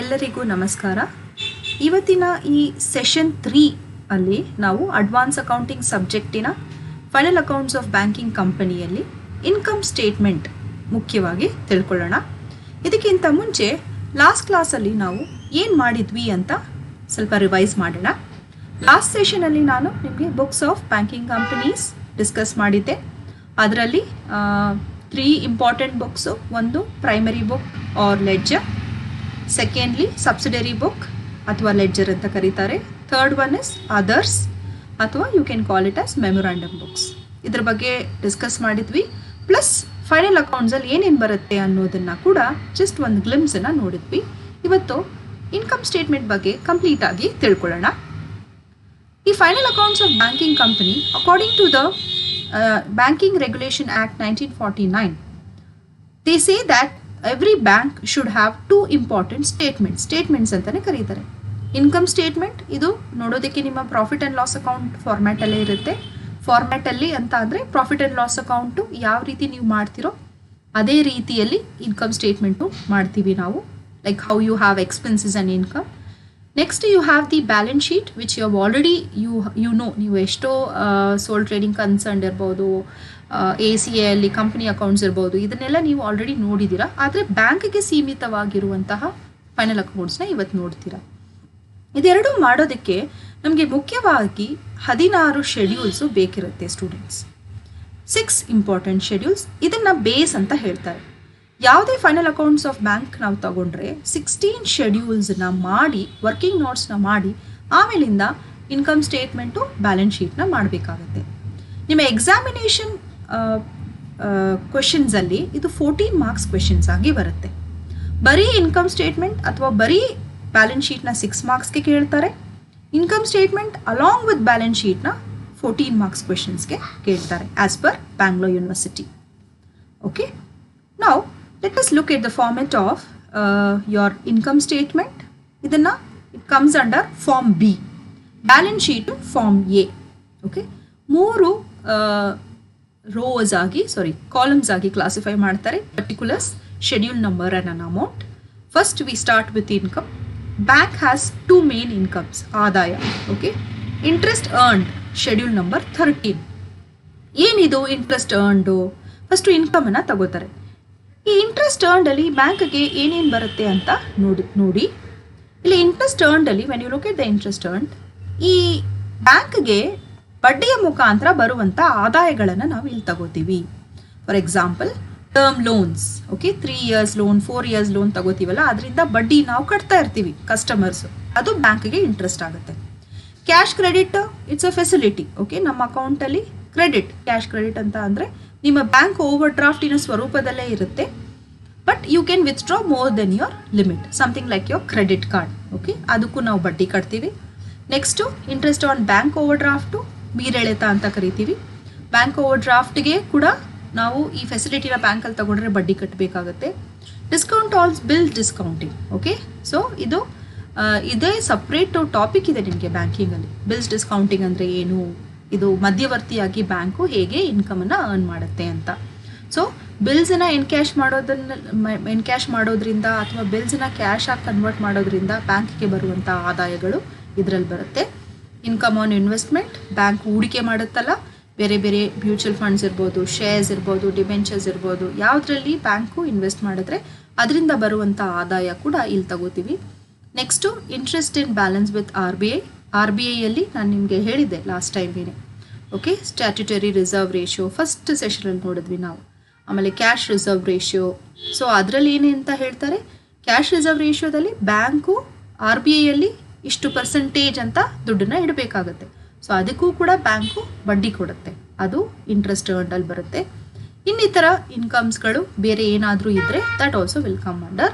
ಎಲ್ಲರಿಗೂ ನಮಸ್ಕಾರ. ಇವತ್ತಿನ ಈ ಸೆಷನ್ 3 ಅಲ್ಲಿ ನಾವು ಅಡ್ವಾನ್ಸ್ ಅಕೌಂಟಿಂಗ್ ಸಬ್ಜೆಕ್ಟಿನ ಫೈನಲ್ ಅಕೌಂಟ್ಸ್ ಆಫ್ ಬ್ಯಾಂಕಿಂಗ್ ಕಂಪನಿಯಲ್ಲಿ ಇನ್ಕಮ್ ಸ್ಟೇಟ್ಮೆಂಟ್ ಮುಖ್ಯವಾಗಿ ತಿಳ್ಕೊಳ್ಳೋಣ. ಇದಕ್ಕಿಂತ ಮುಂಚೆ ಲಾಸ್ಟ್ ಕ್ಲಾಸಲ್ಲಿ ನಾವು ಏನು ಮಾಡಿದ್ವಿ ಅಂತ ಸ್ವಲ್ಪ ರಿವೈಸ್ ಮಾಡೋಣ. ಲಾಸ್ಟ್ ಸೆಷನಲ್ಲಿ ನಾನು ನಿಮಗೆ books of banking companies discuss ಮಾಡಿದ್ದೆ. ಅದರಲ್ಲಿ 3 ಇಂಪಾರ್ಟೆಂಟ್ ಬುಕ್ಸು. ಒಂದು primary book or ledger, secondly subsidiary book ಅಥವಾ ಲೆಡ್ಜರ್ ಅಂತ ಕರೀತಾರೆ, ಥರ್ಡ್ ಒನ್ ಇಸ್ ಅದರ್ಸ್ ಅಥವಾ you can call it as memorandum books. ಇದ್ರ ಬಗ್ಗೆ ಡಿಸ್ಕಸ್ ಮಾಡಿದ್ವಿ. ಪ್ಲಸ್ ಫೈನಲ್ ಅಕೌಂಟ್ಸಲ್ಲಿ ಏನೇನು ಬರುತ್ತೆ ಅನ್ನೋದನ್ನು ಕೂಡ ಜಸ್ಟ್ ಒಂದು ಗ್ಲಿಮ್ಸನ್ನು ನೋಡಿದ್ವಿ. ಇವತ್ತು ಇನ್ಕಮ್ ಸ್ಟೇಟ್ಮೆಂಟ್ ಬಗ್ಗೆ ಕಂಪ್ಲೀಟ್ ಆಗಿ ತಿಳ್ಕೊಳ್ಳೋಣ. ಈ final accounts of banking company according to the banking regulation act 1949, they say that every bank should have 2 important statements ಅಂತಾನೆ ಕರೀತಾರೆ. ಇನ್ಕಮ್ ಸ್ಟೇಟ್ಮೆಂಟ್ ಇದು ನೋಡೋದಕ್ಕೆ ನಿಮ್ಮ ಪ್ರಾಫಿಟ್ ಆ್ಯಂಡ್ ಲಾಸ್ ಅಕೌಂಟ್ ಫಾರ್ಮ್ಯಾಟಲ್ಲೇ ಇರುತ್ತೆ. ಫಾರ್ಮ್ಯಾಟಲ್ಲಿ ಅಂತ ಅಂದರೆ ಪ್ರಾಫಿಟ್ ಆ್ಯಂಡ್ ಲಾಸ್ ಅಕೌಂಟು ಯಾವ ರೀತಿ ನೀವು ಮಾಡ್ತಿರೋ ಅದೇ ರೀತಿಯಲ್ಲಿ ಇನ್ಕಮ್ ಸ್ಟೇಟ್ಮೆಂಟು ಮಾಡ್ತೀವಿ ನಾವು, like how you have expenses and income. Next you have the balance sheet which you have already you know. ನೀವು ಎಷ್ಟೋ ಸೋಲ್ ಟ್ರೇಡಿಂಗ್ ಕನ್ಸರ್ನ್ ಇರ್ಬೋದು, ACA ಅಲ್ಲಿ ಕಂಪ್ನಿ ಅಕೌಂಟ್ಸ್ ಇರ್ಬೋದು, ಇದನ್ನೆಲ್ಲ ನೀವು ಆಲ್ರೆಡಿ ನೋಡಿದ್ದೀರಾ. ಆದರೆ ಬ್ಯಾಂಕ್ಗೆ ಸೀಮಿತವಾಗಿರುವಂತಹ ಫೈನಲ್ ಅಕೌಂಟ್ಸ್ನ ಇವತ್ತು ನೋಡ್ತೀರಾ. ಇದೆರಡೂ ಮಾಡೋದಕ್ಕೆ ನಮಗೆ ಮುಖ್ಯವಾಗಿ 16 ಶೆಡ್ಯೂಲ್ಸು ಬೇಕಿರುತ್ತೆ ಸ್ಟೂಡೆಂಟ್ಸ್. 6 important schedules. ಇದನ್ನು ಬೇಸ್ ಅಂತ ಹೇಳ್ತಾರೆ. ಯಾವುದೇ ಫೈನಲ್ ಅಕೌಂಟ್ಸ್ ಆಫ್ ಬ್ಯಾಂಕ್ ನಾವು ತಗೊಂಡ್ರೆ 16 ಶೆಡ್ಯೂಲ್ಸ್ನ ಮಾಡಿ, ವರ್ಕಿಂಗ್ ನೋಟ್ಸ್ನ ಮಾಡಿ, ಆಮೇಲಿಂದ ಇನ್ಕಮ್ ಸ್ಟೇಟ್ಮೆಂಟು ಬ್ಯಾಲೆನ್ಸ್ ಶೀಟ್ನ ಮಾಡಬೇಕಾಗತ್ತೆ. ನಿಮ್ಮ ಎಕ್ಸಾಮಿನೇಷನ್ ಕ್ವೆಶನ್ಸಲ್ಲಿ ಇದು 14 ಮಾರ್ಕ್ಸ್ ಕ್ವೆಶನ್ಸ್ ಆಗಿ ಬರುತ್ತೆ. ಬರೀ ಇನ್ಕಮ್ ಸ್ಟೇಟ್ಮೆಂಟ್ ಅಥವಾ ಬರೀ ಬ್ಯಾಲೆನ್ಸ್ ಶೀಟ್ನ 6 ಮಾರ್ಕ್ಸ್ಗೆ ಕೇಳ್ತಾರೆ. Income statement along with balance ಶೀಟ್ನ 14 ಮಾರ್ಕ್ಸ್ ಕ್ವೆಶನ್ಸ್ಗೆ ಕೇಳ್ತಾರೆ as per Bangalore university. Okay, now let us look at the format of your income statement. ಇದನ್ನು it comes under form B, balance sheet form A. okay, 3 columns ಆಗಿ classify ಮಾಡ್ತಾರೆ. Particulars, schedule number and an amount. First we start with income. Bank has 2 main incomes. ಆದಾಯ, okay. Interest earned, schedule number 13. ಏನಿದು interest ಅರ್ನ್ಡು? First ಇನ್ಕಮನ್ನು ತಗೋತಾರೆ. ಈ interest ಅರ್ನ್ಡಲ್ಲಿ ಬ್ಯಾಂಕ್ಗೆ ಏನೇನು ಬರುತ್ತೆ ಅಂತ ನೋಡಿ. ಇಲ್ಲಿ ಇಂಟ್ರೆಸ್ಟ್ ಅರ್ನ್ಡಲ್ಲಿ when you look at the interest earned, ಈ ಬ್ಯಾಂಕ್ಗೆ ಬಡ್ಡಿಯ ಮುಖಾಂತರ ಬರುವಂಥ ಆದಾಯಗಳನ್ನು ನಾವು ಇಲ್ಲಿ ತಗೋತೀವಿ. For example term loans, okay, 3 years loan, 4 years loan ತಗೋತೀವಲ್ಲ, ಅದರಿಂದ ಬಡ್ಡಿ ನಾವು ಕಟ್ತಾ ಇರ್ತೀವಿ ಕಸ್ಟಮರ್ಸು, ಅದು ಬ್ಯಾಂಕ್ಗೆ ಇಂಟ್ರೆಸ್ಟ್ ಆಗುತ್ತೆ. Cash credit, it's a facility. Okay, ನಮ್ಮ ಅಕೌಂಟಲ್ಲಿ ಕ್ರೆಡಿಟ್, ಕ್ಯಾಶ್ ಕ್ರೆಡಿಟ್ ಅಂತ ಅಂದರೆ ನಿಮ್ಮ ಬ್ಯಾಂಕ್ ಓವರ್ ಡ್ರಾಫ್ಟಿನ ಸ್ವರೂಪದಲ್ಲೇ ಇರುತ್ತೆ, but you can withdraw more than your limit, something like your credit card. Okay, ಅದಕ್ಕೂ ನಾವು ಬಡ್ಡಿ ಕಟ್ತೀವಿ. Next interest on bank overdraft, ಮೀರೆಳೆತ ಅಂತ ಕರಿತೀವಿ. ಬ್ಯಾಂಕ್ ಓವರ್ ಡ್ರಾಫ್ಟ್ಗೆ ಕೂಡ ನಾವು ಈ ಫೆಸಿಲಿಟಿನ ಬ್ಯಾಂಕಲ್ಲಿ ತಗೊಂಡ್ರೆ ಬಡ್ಡಿ ಕಟ್ಟಬೇಕಾಗುತ್ತೆ. Discount also bill discounting. Okay, so ಇದೇ ಸಪ್ರೇಟ್ ಟಾಪಿಕ್ ಇದೆ ನಿಮಗೆ ಬ್ಯಾಂಕಿಂಗಲ್ಲಿ. ಬಿಲ್ಸ್ ಡಿಸ್ಕೌಂಟಿಂಗ್ ಅಂದರೆ ಏನು, ಇದು ಮಧ್ಯವರ್ತಿಯಾಗಿ ಬ್ಯಾಂಕು ಹೇಗೆ ಇನ್ಕಮನ್ನು ಅರ್ನ್ ಮಾಡುತ್ತೆ ಅಂತ. ಸೊ ಬಿಲ್ಸನ್ನು ಎನ್ಕ್ಯಾಶ್ ಮಾಡೋದ್ರಿಂದ ಅಥವಾ ಬಿಲ್ಸನ್ನು ಕ್ಯಾಶ್ ಆಗಿ ಕನ್ವರ್ಟ್ ಮಾಡೋದ್ರಿಂದ ಬ್ಯಾಂಕ್ಗೆ ಬರುವಂಥ ಆದಾಯಗಳು ಇದರಲ್ಲಿ ಬರುತ್ತೆ. ಇನ್ಕಮ್ ಆನ್ ಇನ್ವೆಸ್ಟ್ಮೆಂಟ್, ಬ್ಯಾಂಕ್ ಹೂಡಿಕೆ ಮಾಡುತ್ತಲ್ಲ, ಬೇರೆ ಬೇರೆ ಮ್ಯೂಚುವಲ್ ಫಂಡ್ಸ್ ಇರ್ಬೋದು, ಶೇರ್ಸ್ ಇರ್ಬೋದು, ಡಿಬೆಂಚರ್ಸ್ ಇರ್ಬೋದು, ಯಾವುದರಲ್ಲಿ ಬ್ಯಾಂಕು ಇನ್ವೆಸ್ಟ್ ಮಾಡಿದ್ರೆ ಅದರಿಂದ ಬರುವಂಥ ಆದಾಯ ಕೂಡ ಇಲ್ಲಿ ತಗೋತೀವಿ. Next interest in balance with RBIಯಲ್ಲಿ ನಾನು ನಿಮಗೆ ಹೇಳಿದ್ದೆ ಲಾಸ್ಟ್ ಟೈಮೇನೆ. Okay, statutory reserve ratio first ಸೆಷನಲ್ಲಿ ನೋಡಿದ್ವಿ ನಾವು. ಆಮೇಲೆ ಕ್ಯಾಶ್ ರಿಸರ್ವ್ ರೇಷಿಯೋ. ಸೊ ಅದರಲ್ಲಿ ಏನೇ ಅಂತ ಹೇಳ್ತಾರೆ, ಕ್ಯಾಶ್ ರಿಸರ್ವ್ ರೇಷಿಯೋದಲ್ಲಿ ಬ್ಯಾಂಕು RBIಯಲ್ಲಿ ಇಷ್ಟು ಪರ್ಸೆಂಟೇಜ್ ಅಂತ ದುಡ್ಡನ್ನು ಇಡಬೇಕಾಗತ್ತೆ. ಸೊ ಅದಕ್ಕೂ ಕೂಡ ಬ್ಯಾಂಕು ಬಡ್ಡಿ ಕೊಡುತ್ತೆ, ಅದು ಇಂಟ್ರೆಸ್ಟ್ ಅರ್ನ್ಡಲ್ಲಿ ಬರುತ್ತೆ. ಇನ್ನಿತರ ಇನ್ಕಮ್ಸ್ಗಳು ಬೇರೆ ಏನಾದರೂ ಇದ್ದರೆ that also will come under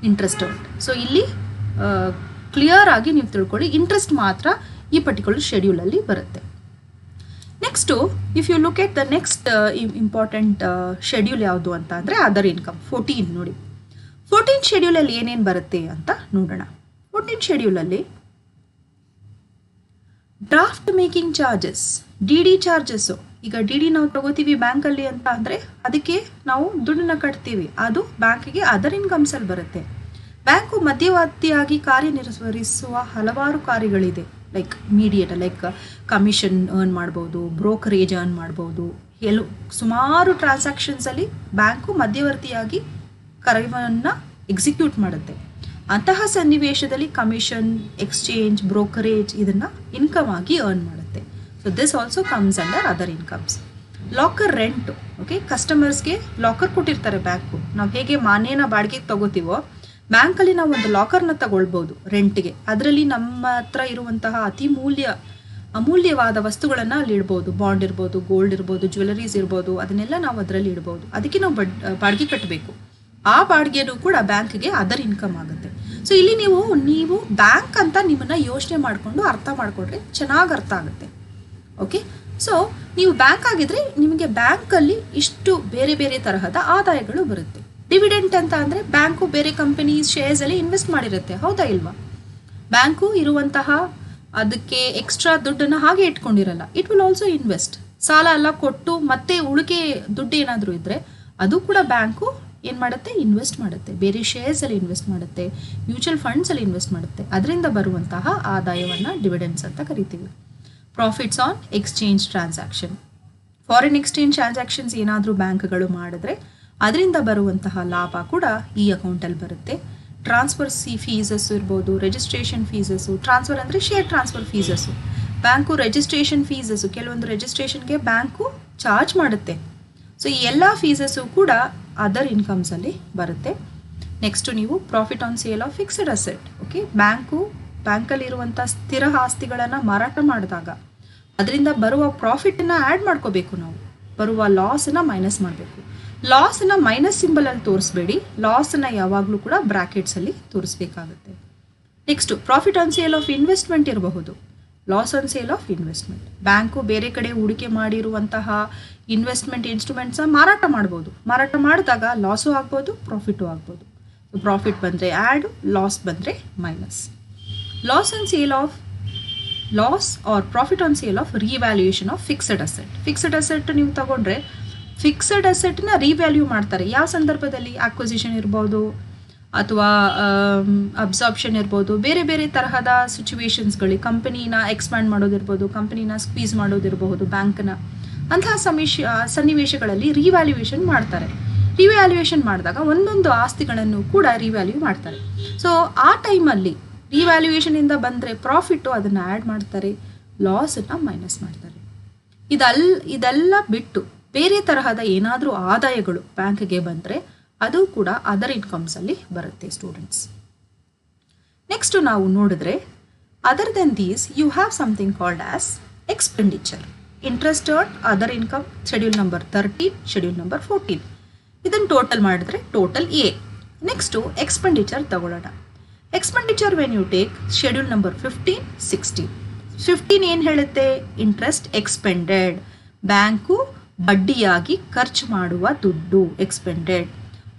interest earned. So ಇಲ್ಲಿ ಕ್ಲಿಯರ್ ಆಗಿ ನೀವು ತಿಳ್ಕೊಳ್ಳಿ, ಇಂಟ್ರೆಸ್ಟ್ ಮಾತ್ರ ಈ ಪರ್ಟಿಕ್ಯುಲರ್ ಶೆಡ್ಯೂಲಲ್ಲಿ ಬರುತ್ತೆ. Next if you look at the next important schedule ಯಾವುದು ಅಂತ ಅಂದರೆ ಅದರ್ ಇನ್ಕಮ್ 14. ನೋಡಿ, 14 ಶೆಡ್ಯೂಲಲ್ಲಿ ಏನೇನು ಬರುತ್ತೆ ಅಂತ ನೋಡೋಣ. 14 ಶೆಡ್ಯೂಲಲ್ಲಿ draft making charges, DD charges. ಈಗ DD ನಾವು ತಗೋತೀವಿ ಬ್ಯಾಂಕಲ್ಲಿ ಅಂತ ಅಂದರೆ ಅದಕ್ಕೆ ನಾವು ದುಡ್ಡನ್ನ ಕಟ್ತೀವಿ, ಅದು ಬ್ಯಾಂಕಿಗೆ ಅದರ್ ಇನ್ಕಮ್ಸಲ್ಲಿ ಬರುತ್ತೆ. ಬ್ಯಾಂಕು ಮಧ್ಯವರ್ತಿಯಾಗಿ ಕಾರ್ಯನಿರ್ವಹಿಸುವ ಹಲವಾರು ಕಾರ್ಯಗಳಿದೆ. Like mediator, like commission earn ಮಾಡ್ಬೋದು, ಬ್ರೋಕರೇಜ್ ಅರ್ನ್ ಮಾಡ್ಬೋದು. ಸುಮಾರು ಟ್ರಾನ್ಸಾಕ್ಷನ್ಸಲ್ಲಿ ಬ್ಯಾಂಕು ಮಧ್ಯವರ್ತಿಯಾಗಿ ಕಾರ್ಯವನ್ನು ಎಕ್ಸಿಕ್ಯೂಟ್ ಮಾಡುತ್ತೆ. ಅಂತಹ ಸನ್ನಿವೇಶದಲ್ಲಿ ಕಮಿಷನ್, ಎಕ್ಸ್ಚೇಂಜ್, ಬ್ರೋಕರೇಜ್ ಇದನ್ನು ಇನ್ಕಮ್ ಆಗಿ ಅರ್ನ್ ಮಾಡುತ್ತೆ. So this also comes under other incomes. Locker rent, okay, ಕಸ್ಟಮರ್ಸ್ಗೆ ಲಾಕರ್ ಕೊಟ್ಟಿರ್ತಾರೆ ಬ್ಯಾಂಕು. ನಾವು ಹೇಗೆ ಮನೇನ ಬಾಡಿಗೆಗೆ ತಗೋತೀವೋ ಬ್ಯಾಂಕಲ್ಲಿ ನಾವು ಒಂದು ಲಾಕರ್ನ ತಗೊಳ್ಬೋದು ರೆಂಟ್ಗೆ. ಅದರಲ್ಲಿ ನಮ್ಮ ಹತ್ರ ಇರುವಂತಹ ಅಮೂಲ್ಯವಾದ ವಸ್ತುಗಳನ್ನು ಅಲ್ಲಿ ಇಡ್ಬೋದು. ಬಾಂಡ್ ಇರ್ಬೋದು, ಗೋಲ್ಡ್ ಇರ್ಬೋದು, ಜ್ಯುವೆಲರೀಸ್ ಇರ್ಬೋದು, ಅದನ್ನೆಲ್ಲ ನಾವು ಅದರಲ್ಲಿ ಇಡ್ಬೋದು. ಅದಕ್ಕೆ ನಾವು ಬಾಡಿಗೆ ಕಟ್ಟಬೇಕು. ಆ ಬಾಡಿಗೆನೂ ಕೂಡ ಬ್ಯಾಂಕ್ಗೆ ಅದರ್ ಇನ್ಕಮ್ ಆಗುತ್ತೆ. ಸೊ ಇಲ್ಲಿ ನೀವು ಬ್ಯಾಂಕ್ ಅಂತ ನಿಮ್ಮನ್ನು ಯೋಚನೆ ಮಾಡಿಕೊಂಡು ಅರ್ಥ ಮಾಡಿಕೊಂಡ್ರೆ ಚೆನ್ನಾಗಿ ಅರ್ಥ ಆಗುತ್ತೆ. ಓಕೆ, ಸೊ ನೀವು ಬ್ಯಾಂಕ್ ಆಗಿದ್ರೆ ನಿಮಗೆ ಬ್ಯಾಂಕಲ್ಲಿ ಇಷ್ಟು ಬೇರೆ ಬೇರೆ ತರಹದ ಆದಾಯಗಳು ಬರುತ್ತೆ. ಡಿವಿಡೆಂಟ್ ಅಂತ ಅಂದರೆ ಬ್ಯಾಂಕು ಬೇರೆ ಕಂಪನೀಸ್ ಶೇರ್ಸಲ್ಲಿ ಇನ್ವೆಸ್ಟ್ ಮಾಡಿರುತ್ತೆ, ಹೌದಾ ಇಲ್ವಾ? ಬ್ಯಾಂಕು ಇರುವಂತಹ ಅದಕ್ಕೆ ಎಕ್ಸ್ಟ್ರಾ ದುಡ್ಡನ್ನು ಹಾಗೆ ಇಟ್ಕೊಂಡಿರಲ್ಲ. It will also invest. ಸಾಲ ಎಲ್ಲ ಕೊಟ್ಟು ಮತ್ತೆ ಉಳಿಕೆ ದುಡ್ಡು ಏನಾದರೂ ಇದ್ದರೆ ಅದು ಕೂಡ ಬ್ಯಾಂಕು ಏನು ಮಾಡುತ್ತೆ? ಇನ್ವೆಸ್ಟ್ ಮಾಡುತ್ತೆ. ಬೇರೆ ಶೇರ್ಸಲ್ಲಿ ಇನ್ವೆಸ್ಟ್ ಮಾಡುತ್ತೆ, ಮ್ಯೂಚುವಲ್ ಫಂಡ್ಸಲ್ಲಿ ಇನ್ವೆಸ್ಟ್ ಮಾಡುತ್ತೆ. ಅದರಿಂದ ಬರುವಂತಹ ಆದಾಯವನ್ನು ಡಿವಿಡೆಂಡ್ಸ್ ಅಂತ ಕರಿತೀವಿ. Profits on exchange transaction, foreign exchange transactions ಏನಾದರೂ ಬ್ಯಾಂಕ್ಗಳು ಮಾಡಿದ್ರೆ ಅದರಿಂದ ಬರುವಂತಹ ಲಾಭ ಕೂಡ ಈ ಅಕೌಂಟಲ್ಲಿ ಬರುತ್ತೆ. ಟ್ರಾನ್ಸ್ಫರ್ ಫೀಸಸ್ ಇರ್ಬೋದು, ರಿಜಿಸ್ಟ್ರೇಷನ್ ಫೀಸಸ್ಸು. ಟ್ರಾನ್ಸ್ಫರ್ ಅಂದರೆ share transfer fees. Bank registration fees, ಕೆಲವೊಂದು ರಿಜಿಸ್ಟ್ರೇಷನ್ಗೆ ಬ್ಯಾಂಕು ಚಾರ್ಜ್ ಮಾಡುತ್ತೆ. ಸೊ ಈ ಎಲ್ಲ ಫೀಸಸ್ಸು ಕೂಡ ಅದರ್ ಇನ್ಕಮ್ಸಲ್ಲಿ ಬರುತ್ತೆ. ನೆಕ್ಸ್ಟು ನೀವು profit on sale of fixed asset. Okay, ಬ್ಯಾಂಕಲ್ಲಿರುವಂಥ ಸ್ಥಿರ ಆಸ್ತಿಗಳನ್ನು ಮಾರಾಟ ಮಾಡಿದಾಗ ಅದರಿಂದ ಬರುವ ಪ್ರಾಫಿಟನ್ನು ಆ್ಯಡ್ ಮಾಡ್ಕೋಬೇಕು. ನಾವು ಬರುವ ಲಾಸನ್ನು ಮೈನಸ್ ಮಾಡಬೇಕು. ಲಾಸನ್ನು ಮೈನಸ್ ಸಿಂಬಲಲ್ಲಿ ತೋರಿಸ್ಬೇಡಿ, ಲಾಸನ್ನು ಯಾವಾಗಲೂ ಕೂಡ ಬ್ರ್ಯಾಕೆಟ್ಸಲ್ಲಿ ತೋರಿಸ್ಬೇಕಾಗುತ್ತೆ. Next profit on sale of investment ಇರಬಹುದು. Loss on sale of investment, bank ಬೇರೆ ಕಡೆ ಹೂಡಿಕೆ ಮಾಡಿರುವಂತಹ ಇನ್ವೆಸ್ಟ್ಮೆಂಟ್ ಇನ್ಸ್ಟ್ರೂಮೆಂಟ್ಸನ್ನ ಮಾರಾಟ ಮಾಡ್ಬೋದು. ಮಾರಾಟ ಮಾಡಿದಾಗ ಲಾಸು ಆಗ್ಬೋದು, ಪ್ರಾಫಿಟು ಆಗ್ಬೋದು. ಪ್ರಾಫಿಟ್ ಬಂದರೆ ಆ್ಯಡ್, ಲಾಸ್ ಬಂದರೆ minus. Loss or profit on sale of revaluation of fixed asset. Fixed asset ನೀವು ತಗೊಂಡ್ರೆ ಫಿಕ್ಸೆಡ್ ಅಸೆಟ್ನ ರಿವ್ಯಾಲ್ಯೂ ಮಾಡ್ತಾರೆ. ಯಾವ ಸಂದರ್ಭದಲ್ಲಿ? ಆಕ್ವಿಸಿಷನ್ ಇರ್ಬೋದು ಅಥವಾ ಅಬ್ಸಾರ್ಪ್ಷನ್ ಇರ್ಬೋದು, ಬೇರೆ ಬೇರೆ ತರಹದ ಸಿಚುವೇಶನ್ಸ್ಗಳಿಗೆ ಕಂಪನಿನ ಎಕ್ಸ್ಪ್ಯಾಂಡ್ ಮಾಡೋದಿರ್ಬೋದು, ಕಂಪನಿನ ಸ್ಕ್ವೀಸ್ ಮಾಡೋದಿರಬಹುದು, ಬ್ಯಾಂಕ್ನ ಅಂತಹ ಸನ್ನಿವೇಶಗಳಲ್ಲಿ ರಿವ್ಯಾಲ್ಯೂಯೇಷನ್ ಮಾಡ್ತಾರೆ. ರಿವ್ಯಾಲ್ಯೂಯೇಷನ್ ಮಾಡಿದಾಗ ಒಂದೊಂದು ಆಸ್ತಿಗಳನ್ನು ಕೂಡ ರಿವ್ಯಾಲ್ಯೂ ಮಾಡ್ತಾರೆ. ಸೊ ಆ ಟೈಮಲ್ಲಿ ರಿವ್ಯಾಲ್ಯೂಯೇಷನಿಂದ ಬಂದರೆ ಪ್ರಾಫಿಟ್ಟು ಅದನ್ನು ಆ್ಯಡ್ ಮಾಡ್ತಾರೆ, ಲಾಸನ್ನು ಮೈನಸ್ ಮಾಡ್ತಾರೆ. ಇದೆಲ್ಲ ಬಿಟ್ಟು ಬೇರೆ ತರಹದ ಏನಾದರೂ ಆದಾಯಗಳು ಬ್ಯಾಂಕ್ಗೆ ಬಂದರೆ ಅದು ಕೂಡ ಅದರ್ ಇನ್ಕಮ್ಸಲ್ಲಿ ಬರುತ್ತೆ ಸ್ಟೂಡೆಂಟ್ಸ್. ನೆಕ್ಸ್ಟು ನಾವು ನೋಡಿದ್ರೆ other than these you have something called as expenditure. Interest earn, other income, schedule number 13, schedule number 14. ಇದನ್ನು ಟೋಟಲ್ ಮಾಡಿದ್ರೆ ಟೋಟಲ್ ಎ. ನೆಕ್ಸ್ಟು ಎಕ್ಸ್ಪೆಂಡಿಚರ್ ತಗೊಳ್ಳೋಣ. Expenditure when you take schedule number 15, 16. 15 ಏನು ಹೇಳುತ್ತೆ? Interest expanded, bank ಬಡ್ಡಿಯಾಗಿ ಖರ್ಚು ಮಾಡುವ ದುಡ್ಡು expanded.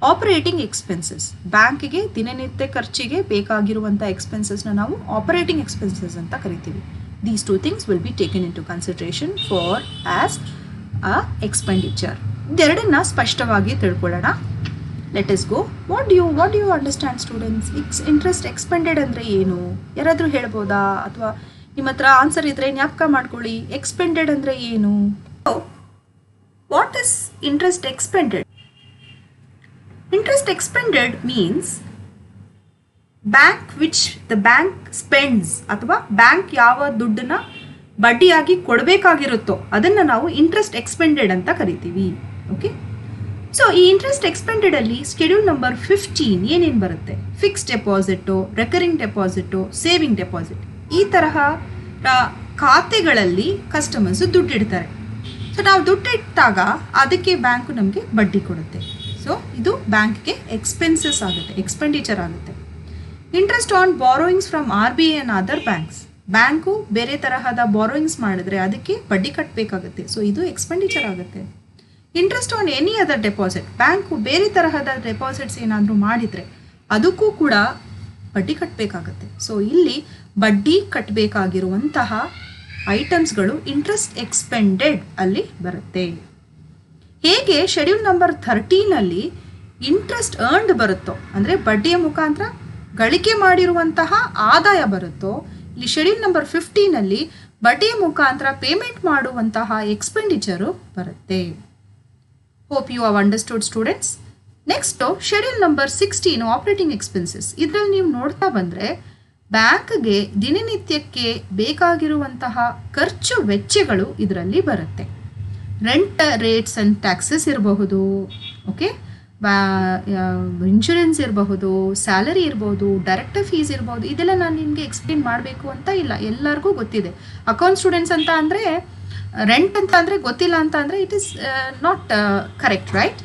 Operating expenses, ಬ್ಯಾಂಕಿಗೆ ದಿನನಿತ್ಯ ಖರ್ಚಿಗೆ ಬೇಕಾಗಿರುವಂಥ ಎಕ್ಸ್ಪೆನ್ಸಸ್ನ ನಾವು ಆಪರೇಟಿಂಗ್ ಎಕ್ಸ್ಪೆನ್ಸಸ್ ಅಂತ ಕರಿತೀವಿ. These two things will be taken into consideration for as a expenditure. ಇದೆರಡನ್ನ ಸ್ಪಷ್ಟವಾಗಿ ತಿಳ್ಕೊಳ್ಳೋಣ. Let us go. What do you understand students? Interest expended ಅಂದರೆ ಏನು? ಯಾರಾದರೂ ಹೇಳ್ಬೋದಾ? ಅಥವಾ ನಿಮ್ಮ ಹತ್ರ ಆನ್ಸರ್ ಇದ್ದರೆ ಜ್ಞಾಪಕ ಮಾಡ್ಕೊಳ್ಳಿ. ಎಕ್ಸ್ಪೆಂಡೆಡ್ ಅಂದರೆ ಏನು? What is interest expanded? Interest expended means the bank spends ಅಥವಾ ಬ್ಯಾಂಕ್ ಯಾವ ದುಡ್ಡನ್ನ ಬಡ್ಡಿಯಾಗಿ ಕೊಡಬೇಕಾಗಿರುತ್ತೋ ಅದನ್ನು ನಾವು ಇಂಟ್ರೆಸ್ಟ್ ಎಕ್ಸ್ಪೆಂಡೆಡ್ ಅಂತ ಕರಿತೀವಿ. ಓಕೆ, ಸೊ ಈ ಇಂಟ್ರೆಸ್ಟ್ ಎಕ್ಸ್ಪೆಂಡೆಡ್ ಅಲ್ಲಿ ಶೆಡ್ಯೂಲ್ ನಂಬರ್ 15 ಏನೇನು ಬರುತ್ತೆ? Fixed deposit, recurring deposit, saving deposit, ಈ ತರಹ ಖಾತೆಗಳಲ್ಲಿ ಕಸ್ಟಮರ್ಸು ದುಡ್ಡಿಡ್ತಾರೆ. ಸೊ ನಾವು ದುಡ್ಡಿಟ್ಟಾಗ ಅದಕ್ಕೆ ಬ್ಯಾಂಕು ನಮಗೆ ಬಡ್ಡಿ ಕೊಡುತ್ತೆ. ಸೊ ಇದು ಬ್ಯಾಂಕ್ಗೆ ಎಕ್ಸ್ಪೆನ್ಸಸ್ ಆಗುತ್ತೆ, ಎಕ್ಸ್ಪೆಂಡಿಚರ್ ಆಗುತ್ತೆ. Interest on borrowings from RBI and other banks, bank ಬೇರೆ ತರಹದ ಬಾರೋಯಿಂಗ್ಸ್ ಮಾಡಿದ್ರೆ ಅದಕ್ಕೆ ಬಡ್ಡಿ ಕಟ್ಟಬೇಕಾಗುತ್ತೆ. ಸೊ ಇದು ಎಕ್ಸ್ಪೆಂಡಿಚರ್ ಆಗುತ್ತೆ. Interest on any other deposit, bank ಬೇರೆ ತರಹದ ಡೆಪಾಸಿಟ್ಸ್ ಏನಾದರೂ ಮಾಡಿದರೆ ಅದಕ್ಕೂ ಕೂಡ ಬಡ್ಡಿ ಕಟ್ಟಬೇಕಾಗತ್ತೆ. ಸೊ ಇಲ್ಲಿ ಬಡ್ಡಿ ಕಟ್ಟಬೇಕಾಗಿರುವಂತಹ ಐಟಮ್ಸ್ಗಳು ಇಂಟ್ರೆಸ್ಟ್ ಎಕ್ಸ್ಪೆಂಡೆಡ್ ಅಲ್ಲಿ ಬರುತ್ತೆ. ಹೇಗೆ ಶೆಡ್ಯೂಲ್ ನಂಬರ್ 13 ಇಂಟ್ರೆಸ್ಟ್ ಅರ್ನ್ಡ್ ಬರುತ್ತೋ, ಅಂದರೆ ಬಡ್ಡಿಯ ಮುಖಾಂತರ ಗಳಿಕೆ ಮಾಡಿರುವಂತಹ ಆದಾಯ ಬರುತ್ತೋ, ಇಲ್ಲಿ ಶೆಡ್ಯೂಲ್ ನಂಬರ್ 15 ಬಡ್ಡಿ ಮುಖಾಂತರ ಪೇಮೆಂಟ್ ಮಾಡುವಂತಹ ಎಕ್ಸ್ಪೆಂಡಿಚರು ಬರುತ್ತೆ. Hope you have understood students. Next schedule number 16 operating expenses. ಇದರಲ್ಲಿ ನೀವು ನೋಡ್ತಾ ಬಂದರೆ ಬ್ಯಾಂಕ್ಗೆ ದಿನನಿತ್ಯಕ್ಕೆ ಬೇಕಾಗಿರುವಂತಹ ಖರ್ಚು ವೆಚ್ಚಗಳು ಇದರಲ್ಲಿ ಬರುತ್ತೆ. ರೆಂಟ್ ರೇಟ್ಸ್ ಆ್ಯಂಡ್ ಟ್ಯಾಕ್ಸಸ್ ಇರಬಹುದು, ಓಕೆ, ಇನ್ಶೂರೆನ್ಸ್ ಇರಬಹುದು, ಸ್ಯಾಲರಿ ಇರ್ಬೋದು, ಡೈರೆಕ್ಟರ್ ಫೀಸ್ ಇರ್ಬೋದು. ಇದೆಲ್ಲ ನಾನು ನಿಮಗೆ ಎಕ್ಸ್ಪ್ಲೇನ್ ಮಾಡಬೇಕು ಅಂತ ಇಲ್ಲ, ಎಲ್ಲರಿಗೂ ಗೊತ್ತಿದೆ. ಅಕೌಂಟ್ ಸ್ಟೂಡೆಂಟ್ಸ್ ಅಂತ ಅಂದರೆ ರೆಂಟ್ ಅಂತ ಅಂದರೆ ಗೊತ್ತಿಲ್ಲ ಅಂತ ಅಂದರೆ it is not correct, right?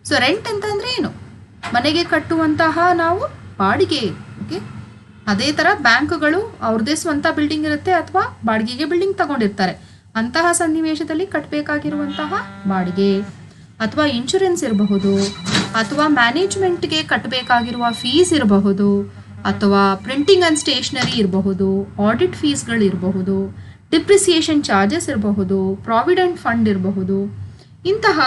So rent ಅಂತ ಅಂದರೆ ಏನು? ಮನೆಗೆ ಕಟ್ಟುವಂತಹ ನಾವು ಬಾಡಿಗೆ, ಓಕೆ. ಅದೇ ಥರ ಬ್ಯಾಂಕ್ಗಳು ಅವ್ರದ್ದೇ ಸ್ವಂತ ಬಿಲ್ಡಿಂಗ್ ಇರುತ್ತೆ ಅಥವಾ ಬಾಡಿಗೆಗೆ ಬಿಲ್ಡಿಂಗ್ ತಗೊಂಡಿರ್ತಾರೆ. ಅಂತಹ ಸನ್ನಿವೇಶದಲ್ಲಿ ಕಟ್ಟಬೇಕಾಗಿರುವಂತಹ ಬಾಡಿಗೆ, ಅಥವಾ ಇನ್ಶೂರೆನ್ಸ್ ಇರಬಹುದು, ಅಥವಾ ಮ್ಯಾನೇಜ್ಮೆಂಟ್ಗೆ ಕಟ್ಟಬೇಕಾಗಿರುವ ಫೀಸ್ ಇರಬಹುದು, ಅಥವಾ ಪ್ರಿಂಟಿಂಗ್ ಆ್ಯಂಡ್ ಸ್ಟೇಷನರಿ ಇರಬಹುದು, ಆಡಿಟ್ ಫೀಸ್ಗಳು ಇರಬಹುದು, ಡಿಪ್ರಿಸಿಯೇಷನ್ ಚಾರ್ಜಸ್ ಇರಬಹುದು, ಪ್ರಾವಿಡೆಂಟ್ ಫಂಡ್ ಇರಬಹುದು. ಇಂತಹ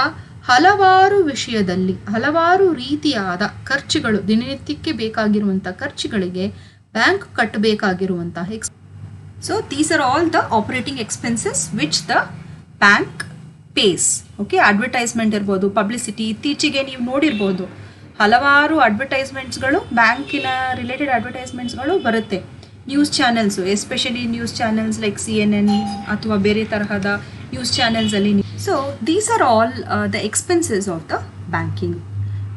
ಹಲವಾರು ವಿಷಯದಲ್ಲಿ ಹಲವಾರು ರೀತಿಯಾದ ಖರ್ಚುಗಳು, ದಿನನಿತ್ಯಕ್ಕೆ ಬೇಕಾಗಿರುವಂಥ ಖರ್ಚುಗಳಿಗೆ ಬ್ಯಾಂಕ್ ಕಟ್ಟಬೇಕಾಗಿರುವಂತಹ so these are all the operating expenses which the bank pays. Okay, advertisement ಇರ್ಬೋದು, ಪಬ್ಲಿಸಿಟಿ. ಇತ್ತೀಚೆಗೆ ನೀವು ನೋಡಿರ್ಬೋದು ಹಲವಾರು ಅಡ್ವರ್ಟೈಸ್ಮೆಂಟ್ಸ್ಗಳು, ಬ್ಯಾಂಕಿನ ರಿಲೇಟೆಡ್ ಅಡ್ವರ್ಟೈಸ್ಮೆಂಟ್ಸ್ಗಳು ಬರುತ್ತೆ. News channels, especially news channels like CNN ಅಥವಾ ಬೇರೆ ತರಹದ ನ್ಯೂಸ್ ಚಾನೆಲ್ಸಲ್ಲಿ. So these are all the expenses of the banking.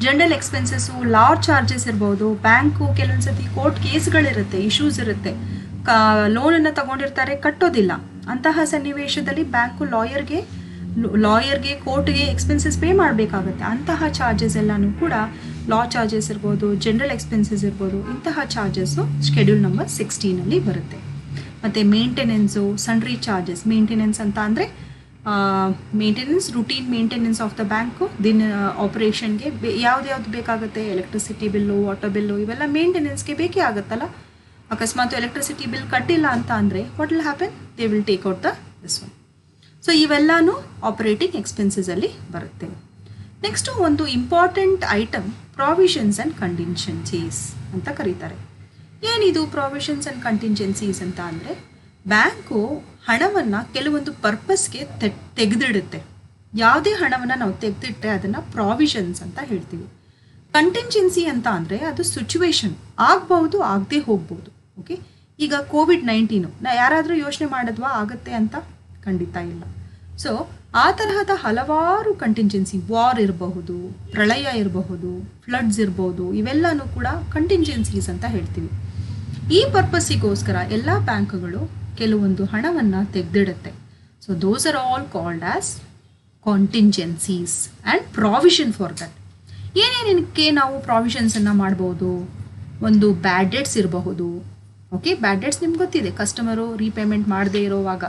General expenses, law charges ಇರ್ಬೋದು. ಬ್ಯಾಂಕು ಕೆಲವೊಂದು ಸತಿ ಕೋರ್ಟ್ ಕೇಸ್ಗಳಿರುತ್ತೆ, ಇಶ್ಯೂಸ್ ಇರುತ್ತೆ, ಲೋನನ್ನು ತಗೊಂಡಿರ್ತಾರೆ, ಕಟ್ಟೋದಿಲ್ಲ. ಅಂತಹ ಸನ್ನಿವೇಶದಲ್ಲಿ ಬ್ಯಾಂಕು ಲಾಯರ್ಗೆ ಕೋರ್ಟ್ಗೆ ಎಕ್ಸ್ಪೆನ್ಸಸ್ ಪೇ ಮಾಡಬೇಕಾಗುತ್ತೆ. ಅಂತಹ ಚಾರ್ಜಸ್ ಎಲ್ಲನೂ ಕೂಡ ಲಾ ಚಾರ್ಜಸ್ ಇರ್ಬೋದು, ಜನರಲ್ ಎಕ್ಸ್ಪೆನ್ಸಸ್ ಇರ್ಬೋದು, ಇಂತಹ ಚಾರ್ಜಸ್ಸು ಶೆಡ್ಯೂಲ್ ನಂಬರ್ 16 ಬರುತ್ತೆ. ಮತ್ತು ಮೇಂಟೆನೆನ್ಸು, ಸನ್ರಿ ಚಾರ್ಜಸ್. ಮೇಂಟೆನೆನ್ಸ್ ಅಂತ ಅಂದರೆ maintenance, routine maintenance of the bank. ಆಪರೇಷನ್ಗೆ ಯಾವ್ದು ಬೇಕಾಗುತ್ತೆ, ಎಲೆಕ್ಟ್ರಿಸಿಟಿ ಬಿಲ್ಲು, ವಾಟರ್ ಬಿಲ್ಲು, ಇವೆಲ್ಲ ಮೇಂಟೆನೆನ್ಸ್ಗೆ ಬೇಕೇ ಆಗುತ್ತಲ್ಲ. ಅಕಸ್ಮಾತ್ ಎಲೆಕ್ಟ್ರಿಸಿಟಿ ಬಿಲ್ ಕಟ್ಟಿಲ್ಲ ಅಂತ ಅಂದರೆ what will happen, they will take out this one. So ಇವೆಲ್ಲನೂ ಆಪರೇಟಿಂಗ್ ಎಕ್ಸ್ಪೆನ್ಸಸಲ್ಲಿ ಬರುತ್ತೆ. ನೆಕ್ಸ್ಟು ಒಂದು ಇಂಪಾರ್ಟೆಂಟ್ ಐಟಮ್ ಪ್ರಾವಿಷನ್ಸ್ ಆ್ಯಂಡ್ ಕಂಟಿಂಜೆನ್ಸೀಸ್ ಅಂತ ಕರೀತಾರೆ. ಏನಿದು ಪ್ರಾವಿಷನ್ಸ್ ಆ್ಯಂಡ್ ಕಂಟಿಂಜೆನ್ಸೀಸ್ ಅಂತ ಅಂದರೆ, ಬ್ಯಾಂಕು ಹಣವನ್ನು ಕೆಲವೊಂದು ಪರ್ಪಸ್ಗೆ ತೆಗೆದಿಡುತ್ತೆ. ಯಾವುದೇ ಹಣವನ್ನು ನಾವು ತೆಗೆದಿಟ್ಟರೆ ಅದನ್ನು ಪ್ರಾವಿಷನ್ಸ್ ಅಂತ ಹೇಳ್ತೀವಿ. ಕಂಟಿಂಜೆನ್ಸಿ ಅಂತ ಅಂದರೆ ಅದು ಸಿಚುವೇಶನ್, ಆಗ್ಬೋದು ಆಗದೆ ಹೋಗ್ಬೋದು. ಓಕೆ, ಈಗ COVID-19 ಯಾರಾದರೂ ಯೋಚನೆ ಮಾಡಿದ್ವಾ ಆಗುತ್ತೆ ಅಂತ? ಖಂಡಿತ ಇಲ್ಲ. ಸೊ ಆ ತರಹದ ಹಲವಾರು ಕಂಟಿಂಜೆನ್ಸಿ, ವಾರ್ ಇರಬಹುದು, ಪ್ರಳಯ ಇರಬಹುದು, ಫ್ಲಡ್ಸ್ ಇರ್ಬೋದು, ಇವೆಲ್ಲನೂ ಕೂಡ ಕಂಟಿಂಜೆನ್ಸೀಸ್ ಅಂತ ಹೇಳ್ತೀವಿ. ಈ ಪರ್ಪಸ್ಸಿಗೋಸ್ಕರ ಎಲ್ಲ ಬ್ಯಾಂಕ್ಗಳು ಕೆಲವೊಂದು ಹಣವನ್ನು ತೆಗೆದಿಡುತ್ತೆ. So those are all called as contingencies and provision for that. ಏನೇನಕ್ಕೆ ನಾವು ಪ್ರಾವಿಷನ್ಸನ್ನು ಮಾಡ್ಬೋದು? ಒಂದು ಬ್ಯಾಡ್ ಡೆಟ್ಸ್ ಇರಬಹುದು. ಓಕೆ, ಬ್ಯಾಡ್ ಡೆಟ್ಸ್ ನಿಮ್ಗೆ ಗೊತ್ತಿದೆ, ಕಸ್ಟಮರು ರೀಪೇಮೆಂಟ್ ಮಾಡದೇ ಇರೋವಾಗ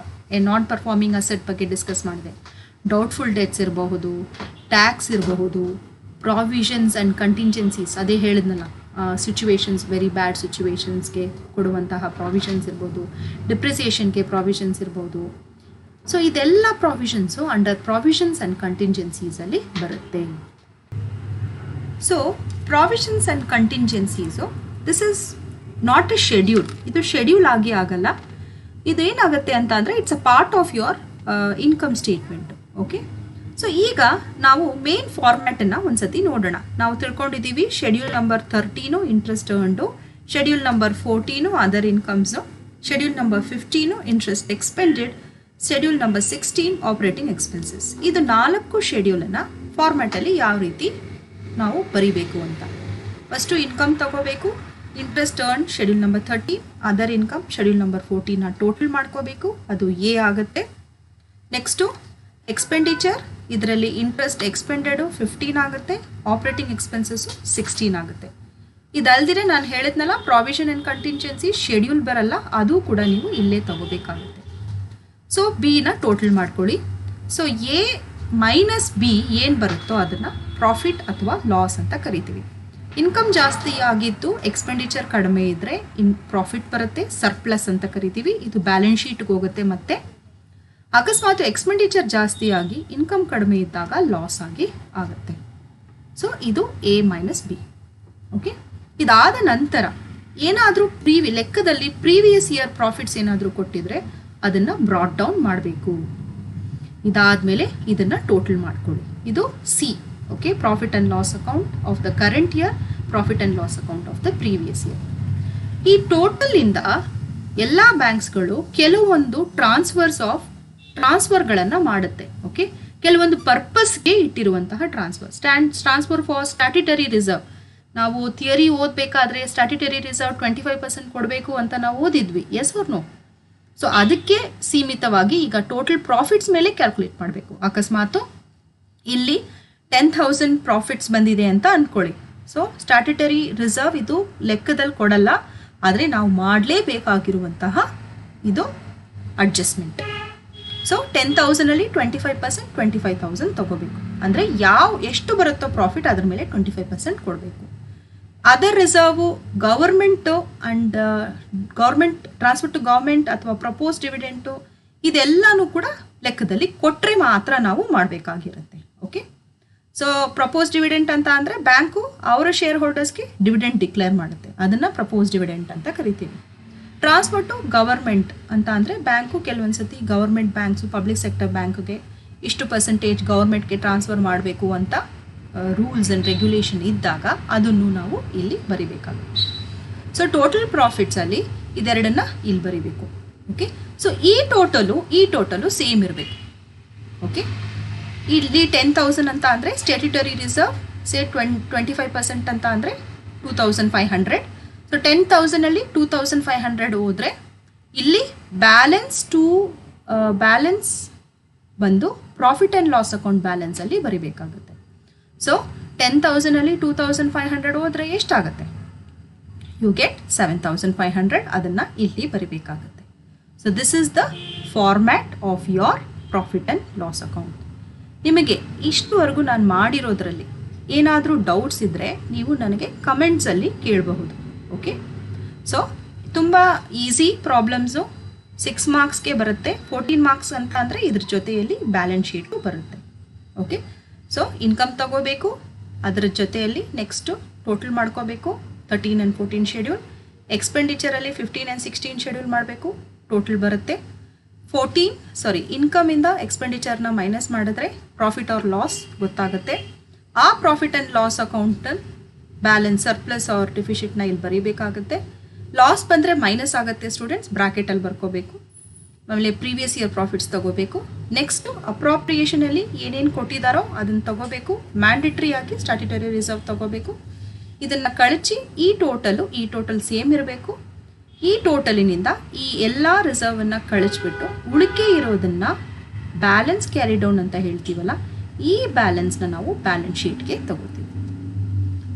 ನಾನ್ ಪರ್ಫಾರ್ಮಿಂಗ್ ಅಸೆಟ್ ಬಗ್ಗೆ ಡಿಸ್ಕಸ್ ಮಾಡಿದೆ. ಡೌಟ್ಫುಲ್ ಡೆಟ್ಸ್ ಇರಬಹುದು, ಟ್ಯಾಕ್ಸ್ ಇರಬಹುದು, ಪ್ರಾವಿಷನ್ಸ್ ಆ್ಯಂಡ್ ಕಂಟಿಂಜೆನ್ಸೀಸ್, ಅದೇ ಹೇಳಿದ್ನಲ್ಲ, ಸಿಚುವೇಶನ್ಸ್, ವೆರಿ ಬ್ಯಾಡ್ ಸಿಚುವೇಶನ್ಸ್ಗೆ ಕೊಡುವಂತಹ ಪ್ರಾವಿಷನ್ಸ್ ಇರ್ಬೋದು, ಡಿಪ್ರಿಸಿಯೇಷನ್ಗೆ ಪ್ರಾವಿಷನ್ಸ್ ಇರ್ಬೋದು. ಸೊ ಇದೆಲ್ಲ ಪ್ರಾವಿಷನ್ಸು ಅಂಡರ್ ಪ್ರಾವಿಷನ್ಸ್ ಆ್ಯಂಡ್ ಕಂಟಿಂಜೆನ್ಸೀಸಲ್ಲಿ ಬರುತ್ತೆ. So provisions and ಕಂಟಿಂಜೆನ್ಸೀಸು, this is not a schedule. ಇದು ಶೆಡ್ಯೂಲ್ ಆಗಿ ಆಗಲ್ಲ. ಇದೇನಾಗುತ್ತೆ ಅಂತ ಅಂದರೆ it's a part of your income statement. Okay, so ಈಗ ನಾವು ಮೇನ್ ಫಾರ್ಮ್ಯಾಟನ್ನು ಒಂದ್ಸತಿ ನೋಡೋಣ. ನಾವು ತಿಳ್ಕೊಂಡಿದ್ದೀವಿ schedule number 13 interest earned, schedule number 14 other incomes, schedule number 15 interest expended, schedule number 16 operating expenses. ಇದು 4 ಶೆಡ್ಯೂಲನ್ನು ಫಾರ್ಮ್ಯಾಟಲ್ಲಿ ಯಾವ ರೀತಿ ನಾವು ಬರಿಬೇಕು ಅಂತ. ಫಸ್ಟು ಇನ್ಕಮ್ ತಗೋಬೇಕು. Interest earn schedule number 13, other income schedule number 14 total ಮಾಡ್ಕೋಬೇಕು, ಅದು ಎ ಆಗುತ್ತೆ. ನೆಕ್ಸ್ಟು ಎಕ್ಸ್ಪೆಂಡಿಚರ್, ಇದರಲ್ಲಿ ಇಂಟ್ರೆಸ್ಟ್ ಎಕ್ಸ್ಪೆಂಡೆಡು 15 ಆಗುತ್ತೆ, ಆಪರೇಟಿಂಗ್ ಎಕ್ಸ್ಪೆನ್ಸಸ್ಸು 16 ಆಗುತ್ತೆ. ಇದಲ್ದಿರೆ ನಾನು ಹೇಳಿದ್ನಲ್ಲ ಪ್ರಾವಿಷನ್ ಆ್ಯಂಡ್ ಕಂಟಿಂಜೆನ್ಸಿ ಶೆಡ್ಯೂಲ್ ಬರಲ್ಲ, ಅದು ಕೂಡ ನೀವು ಇಲ್ಲೇ ತಗೋಬೇಕಾಗುತ್ತೆ. ಸೊ ಬಿನ ಟೋಟಲ್ ಮಾಡ್ಕೊಳ್ಳಿ. ಸೊ ಎ ಮೈನಸ್ ಬಿ ಏನು ಬರುತ್ತೋ ಅದನ್ನು ಪ್ರಾಫಿಟ್ ಅಥವಾ ಲಾಸ್ ಅಂತ ಕರಿತೀವಿ. ಇನ್ಕಮ್ ಜಾಸ್ತಿ ಆಗಿದ್ದು ಎಕ್ಸ್ಪೆಂಡಿಚರ್ ಕಡಿಮೆ ಇದ್ದರೆ ಪ್ರಾಫಿಟ್ ಬರುತ್ತೆ, ಸರ್ಪ್ಲಸ್ ಅಂತ ಕರಿತೀವಿ. ಇದು ಬ್ಯಾಲೆನ್ಸ್ ಶೀಟ್ಗೆ ಹೋಗುತ್ತೆ. ಮತ್ತು ಅಕಸ್ಮಾತ್ ಎಕ್ಸ್ಪೆಂಡಿಚರ್ ಜಾಸ್ತಿ ಆಗಿ ಇನ್ಕಮ್ ಕಡಿಮೆ ಇದ್ದಾಗ ಲಾಸ್ ಆಗಿ ಆಗುತ್ತೆ. ಸೊ ಇದು ಎ ಮೈನಸ್ ಬಿ. ಓಕೆ, ಇದಾದ ನಂತರ ಏನಾದರೂ ಲೆಕ್ಕದಲ್ಲಿ ಪ್ರೀವಿಯಸ್ ಇಯರ್ ಪ್ರಾಫಿಟ್ಸ್ ಏನಾದರೂ ಕೊಟ್ಟಿದ್ರೆ ಅದನ್ನು ಬ್ರಾಟ್ ಡೌನ್ ಮಾಡಬೇಕು. ಇದಾದಮೇಲೆ ಇದನ್ನು ಟೋಟಲ್ ಮಾಡ್ಕೊಳ್ಳಿ. ಇದು C. Okay, profit and loss account of the current year, profit and loss account of the previous year. ಈ ಟೋಟಲಿಂದ ಎಲ್ಲ ಬ್ಯಾಂಕ್ಸ್ಗಳು ಕೆಲವೊಂದು ಟ್ರಾನ್ಸ್ಫರ್ಗಳನ್ನು ಮಾಡುತ್ತೆ. ಓಕೆ, ಕೆಲವೊಂದು ಪರ್ಪಸ್ಗೆ ಇಟ್ಟಿರುವಂತಹ ಟ್ರಾನ್ಸ್ಫರ್ ಫಾರ್ ಸ್ಟ್ಯಾಟ್ಯುಟರಿ ರಿಸರ್ವ್. ನಾವು ಥಿಯರಿ ಓದಬೇಕಾದ್ರೆ ಸ್ಟ್ಯಾಟ್ಯುಟರಿ ರಿಸರ್ವ್ 25% ಕೊಡಬೇಕು ಅಂತ ನಾವು ಓದಿದ್ವಿ. Yes or no? ಸೊ ಅದಕ್ಕೆ ಸೀಮಿತವಾಗಿ ಈಗ ಟೋಟಲ್ ಪ್ರಾಫಿಟ್ಸ್ ಮೇಲೆ ಕ್ಯಾಲ್ಕುಲೇಟ್ ಮಾಡಬೇಕು. ಅಕಸ್ಮಾತು ಇಲ್ಲಿ 10,000 ಪ್ರಾಫಿಟ್ಸ್ ಬಂದಿದೆ ಅಂತ ಅಂದ್ಕೊಳ್ಳಿ. ಸೊ ಸ್ಟ್ಯಾಟ್ಯುಟರಿ ರಿಸರ್ವ್ ಇದು ಲೆಕ್ಕದಲ್ಲಿ ಕೊಡಲ್ಲ, ಆದರೆ ನಾವು ಮಾಡಲೇಬೇಕಾಗಿರುವಂತಹ ಇದು ಅಡ್ಜಸ್ಟ್ಮೆಂಟ್. ಸೊ 10,000ಅಲ್ಲಿ 25% 25,000 ತಗೋಬೇಕು. ಅಂದರೆ ಎಷ್ಟು ಬರುತ್ತೋ ಪ್ರಾಫಿಟ್ ಅದ್ರ ಮೇಲೆ 25% ಕೊಡಬೇಕು. Other reserve government and government transfer to government ಅಥವಾ ಪ್ರಪೋಸ್ ಡಿವಿಡೆಂಟು ಇದೆಲ್ಲನೂ ಕೂಡ ಲೆಕ್ಕದಲ್ಲಿ ಕೊಟ್ಟರೆ ಮಾತ್ರ ನಾವು ಮಾಡಬೇಕಾಗಿರುತ್ತೆ. ಓಕೆ, ಸೊ ಪ್ರಪೋಸ್ ಡಿವಿಡೆಂಟ್ ಅಂತ ಅಂದರೆ ಬ್ಯಾಂಕು ಅವರ ಶೇರ್ ಹೋಲ್ಡರ್ಸ್ಗೆ ಡಿವಿಡೆಂಟ್ ಡಿಕ್ಲೇರ್ ಮಾಡುತ್ತೆ, ಅದನ್ನು ಪ್ರಪೋಸ್ ಡಿವಿಡೆಂಟ್ ಅಂತ ಕರಿತೀವಿ. ಟ್ರಾನ್ಸ್ಫರ್ ಟು ಗವರ್ಮೆಂಟ್ ಅಂತ ಅಂದರೆ ಬ್ಯಾಂಕು ಕೆಲವೊಂದು ಸತಿ ಗವರ್ಮೆಂಟ್ ಬ್ಯಾಂಕ್ಸು ಪಬ್ಲಿಕ್ ಸೆಕ್ಟರ್ ಬ್ಯಾಂಕ್ಗೆ ಇಷ್ಟು ಪರ್ಸೆಂಟೇಜ್ ಗೌರ್ಮೆಂಟ್ಗೆ ಟ್ರಾನ್ಸ್ಫರ್ ಮಾಡಬೇಕು ಅಂತ ರೂಲ್ಸ್ ಆ್ಯಂಡ್ ರೆಗ್ಯುಲೇಷನ್ ಇದ್ದಾಗ ಅದನ್ನು ನಾವು ಇಲ್ಲಿ ಬರಿಬೇಕಾಗುತ್ತೆ. ಸೊ ಟೋಟಲ್ ಪ್ರಾಫಿಟ್ಸಲ್ಲಿ ಇದೆರಡನ್ನು ಇಲ್ಲಿ ಬರಿಬೇಕು. ಓಕೆ, ಸೊ ಈ ಟೋಟಲು ಸೇಮ್ ಇರಬೇಕು. ಓಕೆ, ಇಲ್ಲಿ 10,000 ಅಂತ ಅಂದರೆ ಸ್ಟ್ಯಾಟ್ಯುಟರಿ ರಿಸರ್ವ್ 25% ಅಂತ ಅಂದರೆ 2,500. ಸೊ 10,000ಅಲ್ಲಿ 2,500 ಹೋದರೆ ಇಲ್ಲಿ ಬ್ಯಾಲೆನ್ಸ್ ಬಂದು ಪ್ರಾಫಿಟ್ ಆ್ಯಂಡ್ ಲಾಸ್ ಅಕೌಂಟ್ ಬ್ಯಾಲೆನ್ಸಲ್ಲಿ ಬರಿಬೇಕಾಗುತ್ತೆ. ಸೊ 10,000ಅಲ್ಲಿ 2,500 ಹೋದರೆ ಎಷ್ಟಾಗುತ್ತೆ? You get 7,500. ಅದನ್ನು ಇಲ್ಲಿ ಬರಿಬೇಕಾಗುತ್ತೆ. So this is the format of your profit and loss account. ನಿಮಗೆ ಇಷ್ಟುವರೆಗೂ ನಾನು ಮಾಡಿರೋದ್ರಲ್ಲಿ ಏನಾದರೂ ಡೌಟ್ಸ್ ಇದ್ದರೆ ನೀವು ನನಗೆ ಕಮೆಂಟ್ಸಲ್ಲಿ ಕೇಳಬಹುದು. ಓಕೆ, ಸೊ ತುಂಬ ಈಸಿ ಪ್ರಾಬ್ಲಮ್ಸು 6 ಮಾರ್ಕ್ಸ್ಗೆ ಬರುತ್ತೆ. 14 ಮಾರ್ಕ್ಸ್ ಅಂತ ಅಂದರೆ ಇದ್ರ ಜೊತೆಯಲ್ಲಿ ಬ್ಯಾಲೆನ್ಸ್ ಶೀಟು ಬರುತ್ತೆ. ಓಕೆ, ಸೊ ಇನ್ಕಮ್ ತಗೋಬೇಕು, ಅದರ ಜೊತೆಯಲ್ಲಿ ನೆಕ್ಸ್ಟು ಟೋಟಲ್ ಮಾಡ್ಕೋಬೇಕು 13 and 14 ಶೆಡ್ಯೂಲ್. ಎಕ್ಸ್ಪೆಂಡಿಚರಲ್ಲಿ 15 and 16 ಶೆಡ್ಯೂಲ್ ಮಾಡಬೇಕು, ಟೋಟಲ್ ಬರುತ್ತೆ. ಇನ್ಕಮಿಂದ ಎಕ್ಸ್ಪೆಂಡಿಚರ್ನ ಮೈನಸ್ ಮಾಡಿದ್ರೆ ಪ್ರಾಫಿಟ್ ಆರ್ ಲಾಸ್ ಗೊತ್ತಾಗುತ್ತೆ. ಆ ಪ್ರಾಫಿಟ್ ಆ್ಯಂಡ್ ಲಾಸ್ ಅಕೌಂಟಲ್ಲಿ ಬ್ಯಾಲೆನ್ಸ್ ಸರ್ಪ್ಲಸ್ ಆರ್ ಡಿಫಿಷಿಟ್ನ ಇಲ್ಲಿ ಬರೀಬೇಕಾಗುತ್ತೆ. ಲಾಸ್ ಬಂದರೆ ಮೈನಸ್ ಆಗುತ್ತೆ ಸ್ಟೂಡೆಂಟ್ಸ್, ಬ್ರಾಕೆಟಲ್ಲಿ ಬರ್ಕೋಬೇಕು. ಆಮೇಲೆ ಪ್ರೀವಿಯಸ್ ಇಯರ್ ಪ್ರಾಫಿಟ್ಸ್ ತಗೋಬೇಕು. ನೆಕ್ಸ್ಟು ಅಪ್ರಾಪ್ರಿಯೇಷನಲ್ಲಿ ಏನೇನು ಕೊಟ್ಟಿದ್ದಾರೋ ಅದನ್ನು ತಗೋಬೇಕು. ಮ್ಯಾಂಡೇಟ್ರಿ ಆಗಿ ಸ್ಟ್ಯಾಟ್ಯುಟರಿ ರಿಸರ್ವ್ ತಗೋಬೇಕು. ಇದನ್ನು ಕಳಚಿ ಈ ಟೋಟಲ್ ಸೇಮ್ ಇರಬೇಕು. ಈ ಟೋಟಲಿನಿಂದ ಈ ಎಲ್ಲ ರಿಸರ್ವನ್ನು ಕಳಿಸ್ಬಿಟ್ಟು ಉಳಿಕೆ ಇರೋದನ್ನು ಬ್ಯಾಲೆನ್ಸ್ ಕ್ಯಾರಿ ಡೌನ್ ಅಂತ ಹೇಳ್ತೀವಲ್ಲ, ಈ ಬ್ಯಾಲೆನ್ಸ್ನ ನಾವು ಬ್ಯಾಲೆನ್ಸ್ ಶೀಟ್ಗೆ ತಗೋತೀವಿ.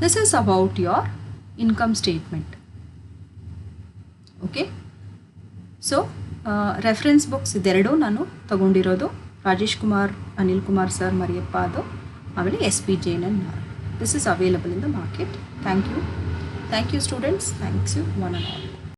This is about your income statement. Okay, so reference books ಇದೆರಡೂ ನಾನು ತಗೊಂಡಿರೋದು ರಾಜೇಶ್ ಕುಮಾರ್, ಅನಿಲ್ ಕುಮಾರ್ ಸರ್, ಮರಿಯಪ್ಪ ಅದು, ಆಮೇಲೆ SP Jain and Nar. This is available in the market. Thank you students. Thanks you one and all.